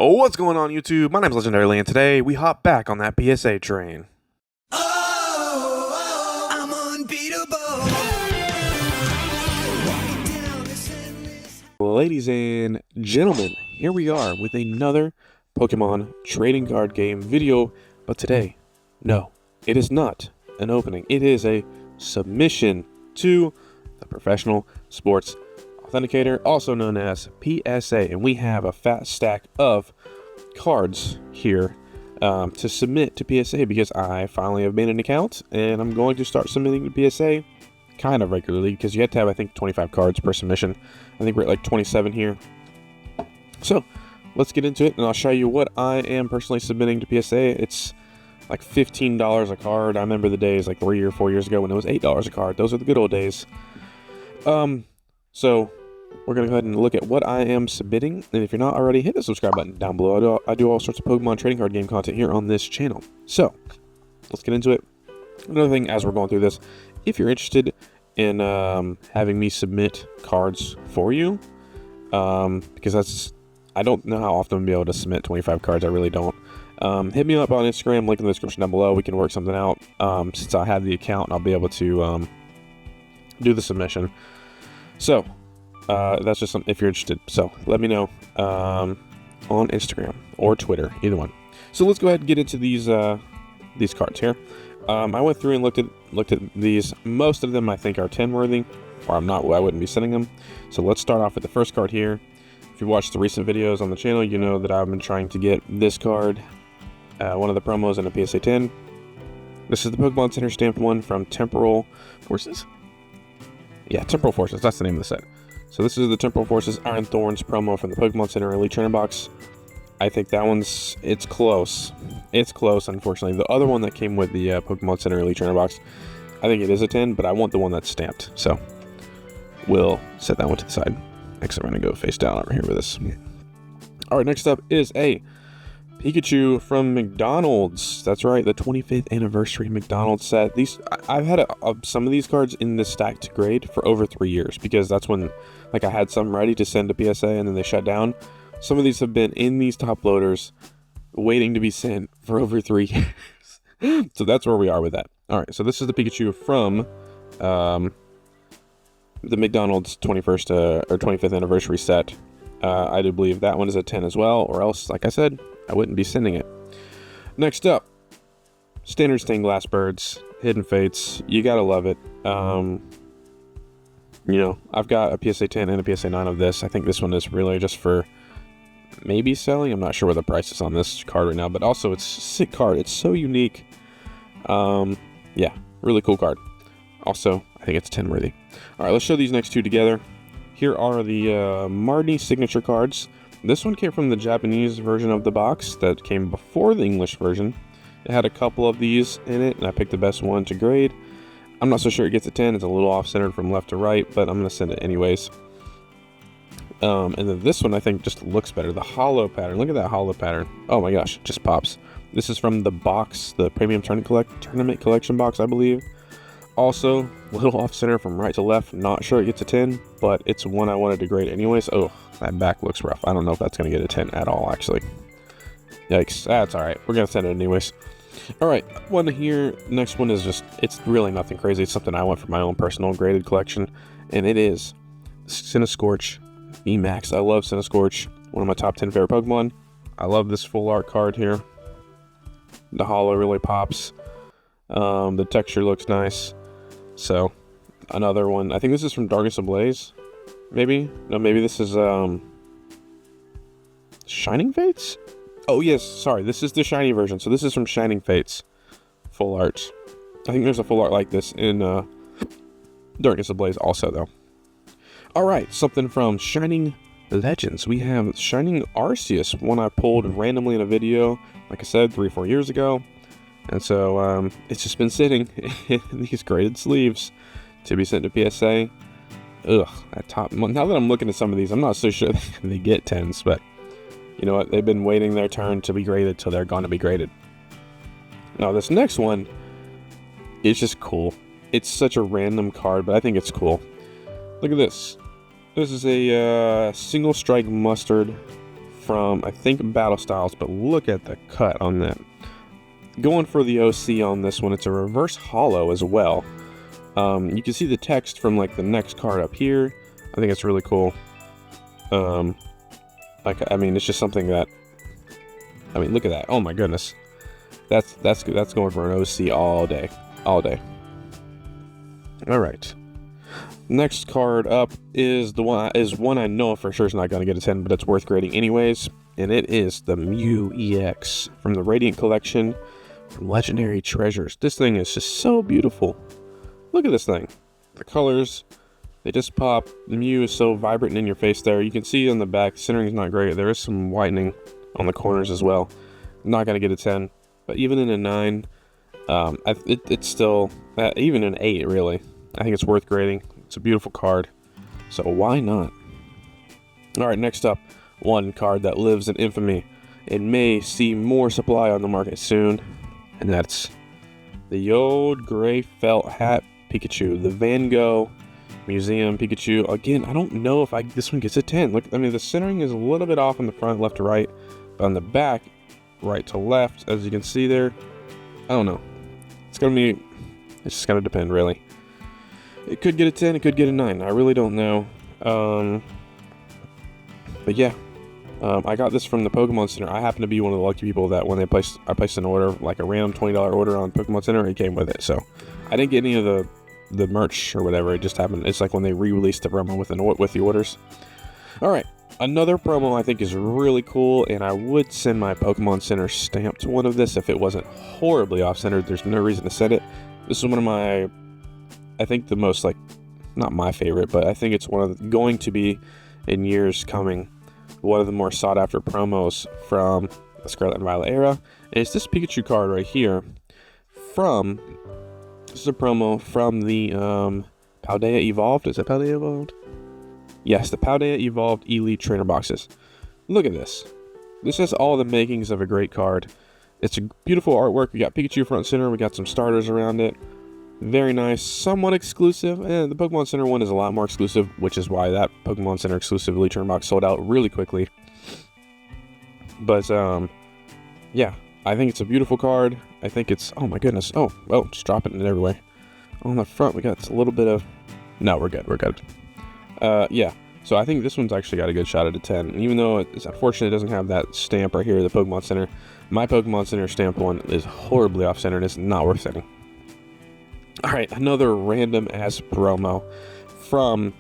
Oh, what's going on, YouTube? My name's Legendary, and today we hop back on that PSA train. I'm unbeatable. Ladies and gentlemen, here we are with another Pokemon trading card game video. But today, no, it is not an opening. It is a submission to the Professional Sports Authenticator, also known as PSA. And we have a fat stack of cards here to submit to PSA because I finally have made an account and I'm going to start submitting to PSA kind of regularly because you have to have, I think, 25 cards per submission. I think we're at like 27 here. So let's get into it and I'll show you what I am personally submitting to PSA. It's like $15 a card. I remember the days like 3 or 4 years ago when it was $8 a card. Those are the good old days. So we're going to go ahead and look at what I am submitting. And if you're not already, hit the subscribe button down below. I do all sorts of Pokemon trading card game content here on this channel. So let's get into it. Another thing as we're going through this, if you're interested in having me submit cards for you, because I don't know how often I'll be able to submit 25 cards. I really don't. Hit me up on Instagram, link in the description down below. We can work something out. Since I have the account, I'll be able to do the submission. So that's just something if you're interested. So let me know on Instagram or Twitter, either one. So let's go ahead and get into these cards here. I went through and looked at these. Most of them I think are 10 worthy, or I wouldn't be sending them. So let's start off with the first card here. If you watched the recent videos on the channel, you know that I've been trying to get this card, one of the promos in a PSA 10. This is the Pokemon Center stamped one from Temporal Forces. Yeah, Temporal Forces, that's the name of the set. So this is the Temporal Forces Iron Thorns promo from the Pokemon Center Elite Trainer box. I think that it's close. It's close, unfortunately. The other one that came with the Pokemon Center Elite Trainer box, I think it is a 10, but I want the one that's stamped. So we'll set that one to the side. Next, I'm going to go face down over here with this. All right, next up is a Pikachu from McDonald's. That's right, the 25th anniversary McDonald's set. I've had some of these cards in this stack to grade for over 3 years because that's when, like, I had some ready to send to PSA and then they shut down. Some of these have been in these top loaders waiting to be sent for over 3 years. So that's where we are with that. All right, so this is the Pikachu from the McDonald's 21st or 25th anniversary set. I do believe that one is a 10 as well, or else, like I said, I wouldn't be sending it. Next up, Standard Stained Glass Birds, Hidden Fates. You gotta love it. You know, I've got a PSA 10 and a PSA 9 of this. I think this one is really just for maybe selling. I'm not sure what the price is on this card right now, but also it's a sick card. It's so unique. Yeah, really cool card. Also, I think it's 10 worthy. All right, let's show these next two together. Here are the Marnie signature cards. This one came from the Japanese version of the box that came before the English version. It had a couple of these in it, and I picked the best one to grade. I'm not so sure it gets a 10. It's a little off-centered from left to right, but I'm going to send it anyways. And then this one, I think, just looks better. The hollow pattern. Look at that hollow pattern. Oh my gosh, it just pops. This is from the box, the Premium Tournament Collection box, I believe. Also, a little off-center from right to left. Not sure it gets a 10, but it's one I wanted to grade anyways. Oh, that back looks rough. I don't know if that's going to get a 10 at all, actually. Yikes. That's all right. We're going to send it anyways. All right, one here. Next one is just, it's really nothing crazy. It's something I want for my own personal graded collection, and it is Cinescorch VMAX. I love Cinescorch. One of my top 10 favorite Pokemon. I love this full art card here. The hollow really pops. The texture looks nice. So, another one. I think this is from Darkness Ablaze. Maybe? No, maybe this is, Shining Fates? Oh, yes. Sorry. This is the shiny version. So, this is from Shining Fates. Full art. I think there's a full art like this in, Darkness Ablaze also, though. Alright. Something from Shining Legends. We have Shining Arceus. One I pulled randomly in a video, like I said, 3 or 4 years ago. And so, it's just been sitting in these graded sleeves to be sent to PSA. Ugh, that top. Now that I'm looking at some of these, I'm not so sure they get 10s, but you know what? They've been waiting their turn to be graded till they're going to be graded. Now, this next one is just cool. It's such a random card, but I think it's cool. Look at this. This is a single strike mustard from, I think, Battle Styles, but look at the cut on that. Going for the OC on this one. It's a reverse holo as well. You can see the text from like the next card up here. I think it's really cool. Like, I mean, it's just something that, I mean, look at that. Oh my goodness. That's going for an OC all day. All day. All right. Next card up is one I know for sure is not going to get a 10, but it's worth grading anyways. And it is the Mew EX from the Radiant Collection from Legendary Treasures. This thing is just so beautiful. Look at this thing. The colors, they just pop. The Mew is so vibrant and in your face there. You can see on the back, centering is not great. There is some whitening on the corners as well. Not going to get a 10, but even in a 9, it's still, even an 8 really. I think it's worth grading. It's a beautiful card, so why not? All right, next up, one card that lives in infamy. It may see more supply on the market soon, and that's the old gray felt hat Pikachu, the Van Gogh Museum Pikachu. Again, I don't know if this one gets a 10. Look, I mean, the centering is a little bit off on the front, left to right, but on the back, right to left, as you can see there, I don't know. It's just gonna depend, really. It could get a 10, it could get a 9. I really don't know. But yeah, I got this from the Pokemon Center. I happen to be one of the lucky people that when I placed an order, like a random $20 order on Pokemon Center, it came with it. So I didn't get any of the merch or whatever. It just happened. It's like when they re-released the promo with the orders. All right, another promo I think is really cool, and I would send my Pokemon Center stamp to one of this if it wasn't horribly off-centered. There's no reason to send it. This is one of my, I think the most, like, not my favorite, but I think it's going to be in years coming, one of the more sought after promos from the Scarlet and Violet era. And it's this Pikachu card right here this is a promo from the Paldea Evolved. Is it Paldea Evolved? Yes, the Paldea Evolved Elite Trainer Boxes. Look at this. This has all the makings of a great card. It's a beautiful artwork. We got Pikachu front and center. We got some starters around it. Very nice, somewhat exclusive, and the Pokemon Center one is a lot more exclusive, which is why that Pokemon Center exclusive Elite Trainer box sold out really quickly. But, yeah, I think it's a beautiful card. I think it's, oh my goodness, oh, well, just dropping it everywhere. On the front, we got a little bit of, no, we're good. Yeah, so I think this one's actually got a good shot at a 10, even though it's unfortunate it doesn't have that stamp right here, the Pokemon Center. My Pokemon Center stamped one is horribly off-centered, and it's not worth sending. All right, another random-ass promo from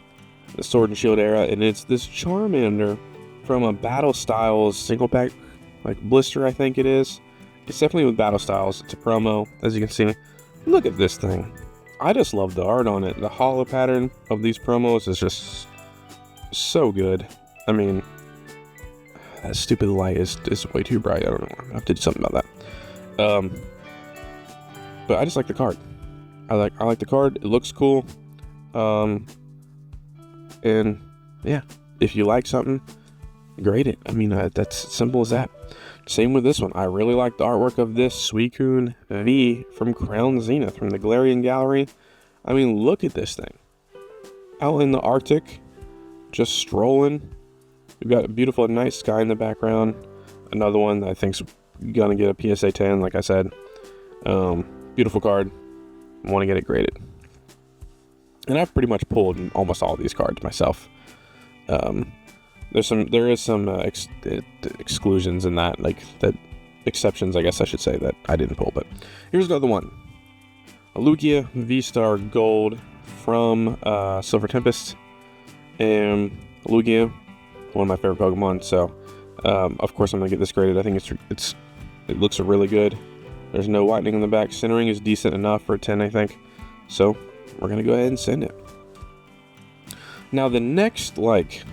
the Sword and Shield era, and it's this Charmander from a Battle Styles single-pack, like, blister, I think it is. It's definitely with Battle Styles. It's a promo, as you can see. Look at this thing. I just love the art on it. The holo pattern of these promos is just so good. I mean, that stupid light is way too bright. I don't know. I have to do something about that. But I just like the card. I like the card. It looks cool. And yeah, if you like something, grade it. I mean, that's simple as that. Same with this one. I really like the artwork of this Suicune V from Crown Zenith from the Galarian Gallery. I mean, look at this thing. Out in the Arctic, just strolling. We've got a beautiful night sky in the background. Another one that I think's gonna get a PSA 10, like I said. Beautiful card. Want to get it graded. And I've pretty much pulled almost all of these cards myself. There is some exclusions in that, like that exceptions, I guess I should say, that I didn't pull. But here's another one. A Lugia V-Star Gold from Silver Tempest, and Lugia, one of my favorite Pokemon. So, of course, I'm gonna get this graded. I think it looks really good. There's no whitening in the back. Centering is decent enough for a 10, I think. So, we're gonna go ahead and send it. Now, the next, like,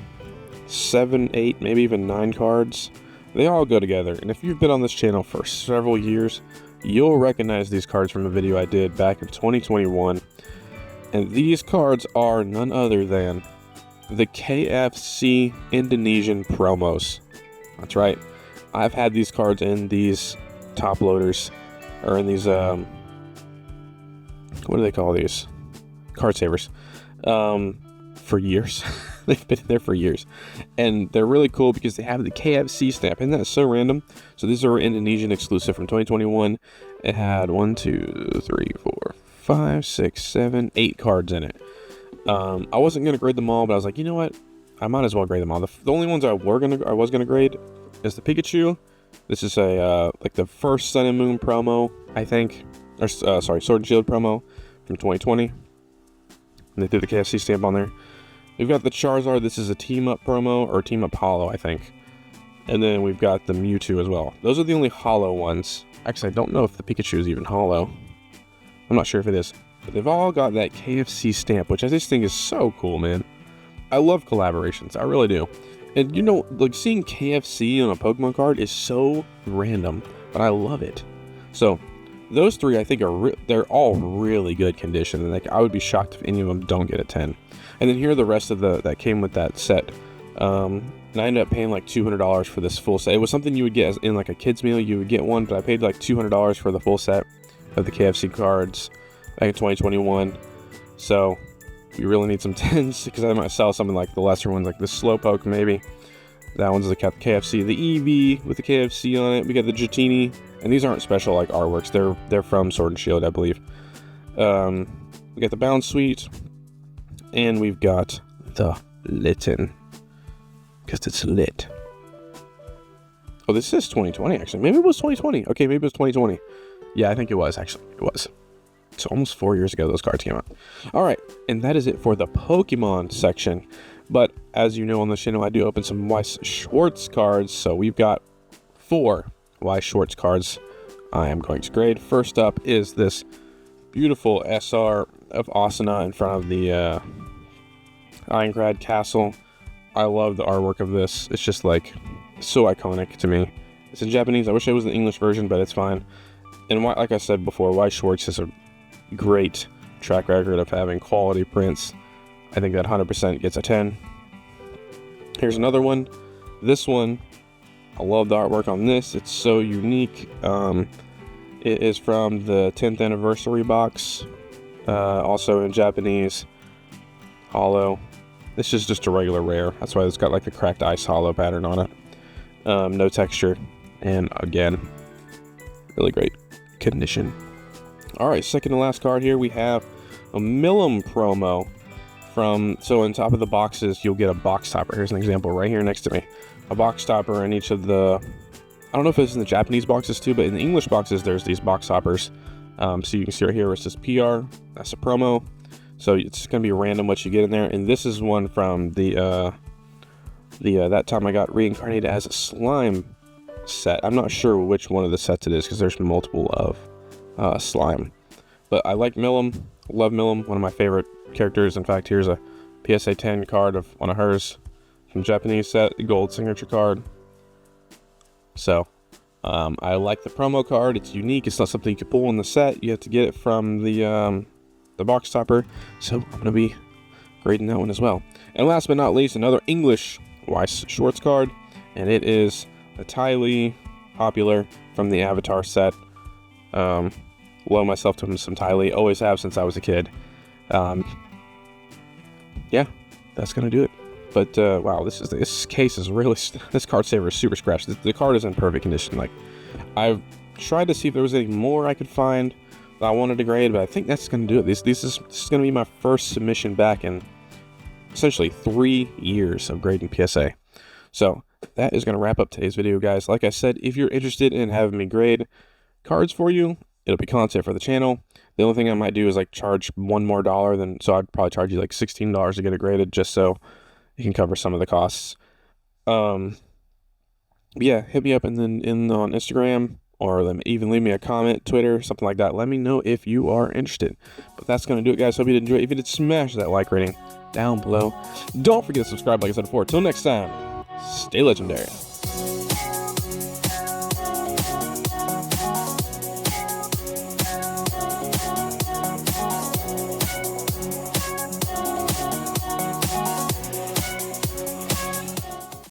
7, 8, maybe even 9 cards, they all go together. And if you've been on this channel for several years, you'll recognize these cards from a video I did back in 2021. And these cards are none other than the KFC Indonesian promos. That's right. I've had these cards in these top loaders, or in these, what do they call these? Card savers. For years. They've been there for years. And they're really cool because they have the KFC stamp. Isn't that so random? So these are Indonesian exclusive from 2021. It had 1, 2, 3, 4, 5, 6, 7, 8 cards in it. I wasn't going to grade them all, but I was like, you know what? I might as well grade them all. The only ones I was gonna grade is the Pikachu. This is a like the first Sun and Moon promo, I think. Or sorry, Sword and Shield promo from 2020. And they threw the KFC stamp on there. We've got the Charizard. This is a team up promo or team up holo, I think. And then we've got the Mewtwo as well. Those are the only holo ones. Actually, I don't know if the Pikachu is even holo. I'm not sure if it is. But they've all got that KFC stamp, which I just think is so cool, man. I love collaborations. I really do. And you know, like seeing KFC on a Pokemon card is so random, but I love it. So those three, I think, they're all really good condition. And like, I would be shocked if any of them don't get a 10. And then here are the rest of that came with that set. And I ended up paying like $200 for this full set. It was something you would get in like a kid's meal. You would get one, but I paid like $200 for the full set of the KFC cards back in 2021. So you really need some 10s, because I might sell something like the lesser ones, like the Slowpoke maybe. That one's the KFC. The Eevee with the KFC on it. We got the Dratini, and these aren't special like artworks. They're from Sword and Shield, I believe. We got the Bound Suite, and we've got the Litten, because it's lit. Oh, this is 2020 actually. Maybe it was 2020. Okay, maybe it was 2020. Yeah, I think it was actually. It was. So almost 4 years ago those cards came out. All right, and that is it for the Pokemon section. But as you know on the channel, I do open some Weiss Schwartz cards. So we've got 4 Weiss Schwartz cards I am going to grade. First up is this beautiful SR of Asuna in front of the Ironclad Castle. I love the artwork of this. It's just like so iconic to me. It's in Japanese. I wish it was the English version, but it's fine. And like I said before, Weiss Schwartz is a great track record of having quality prints. I think that 100% gets a 10. Here's another one. This one, I love the artwork on this. It's so unique. It is from the 10th anniversary box, also in Japanese, holo. This is just a regular rare. That's why it's got like the cracked ice holo pattern on it. No texture, and again, really great condition. All right, second to last card here, we have a Millum promo from, so on top of the boxes, you'll get a box topper. Here's an example right here next to me. A box topper in each of the, I don't know if it's in the Japanese boxes too, but in the English boxes, there's these box toppers. So you can see right here where it says PR, that's a promo. So it's going to be random what you get in there. And this is one from the that time I got reincarnated as a slime set. I'm not sure which one of the sets it is, because there's multiple of slime. But I like Millum, love Millum, one of my favorite characters. In fact, here's a PSA 10 card of one of hers from Japanese set, gold signature card. So I like the promo card. It's unique. It's not something you can pull in the set. You have to get it from the box topper. So I'm going to be grading that one as well. And last but not least, another English Weiss Schwartz card, and it is the Tylee, popular from the Avatar set. Love myself to some Tylee, always have since I was a kid. Yeah, that's gonna do it. But wow, this case is really, this card saver is super scratched. The card is in perfect condition. Like, I've tried to see if there was any more I could find that I wanted to grade, but I think that's gonna do it. This is gonna be my first submission back in essentially 3 years of grading PSA. So that is going to wrap up today's video, guys. Like I said, if you're interested in having me grade cards for you, it'll be content for the channel. The only thing I might do is like charge $1 more, so I'd probably charge you like $16 to get it graded, just so you can cover some of the costs. Yeah, hit me up on Instagram, or even leave me a comment, Twitter, something like that. Let me know if you are interested. But that's going to do it, guys. Hope you did enjoy it. If you did, smash that like rating down below. Don't forget to subscribe, like I said before. Till next time, stay legendary.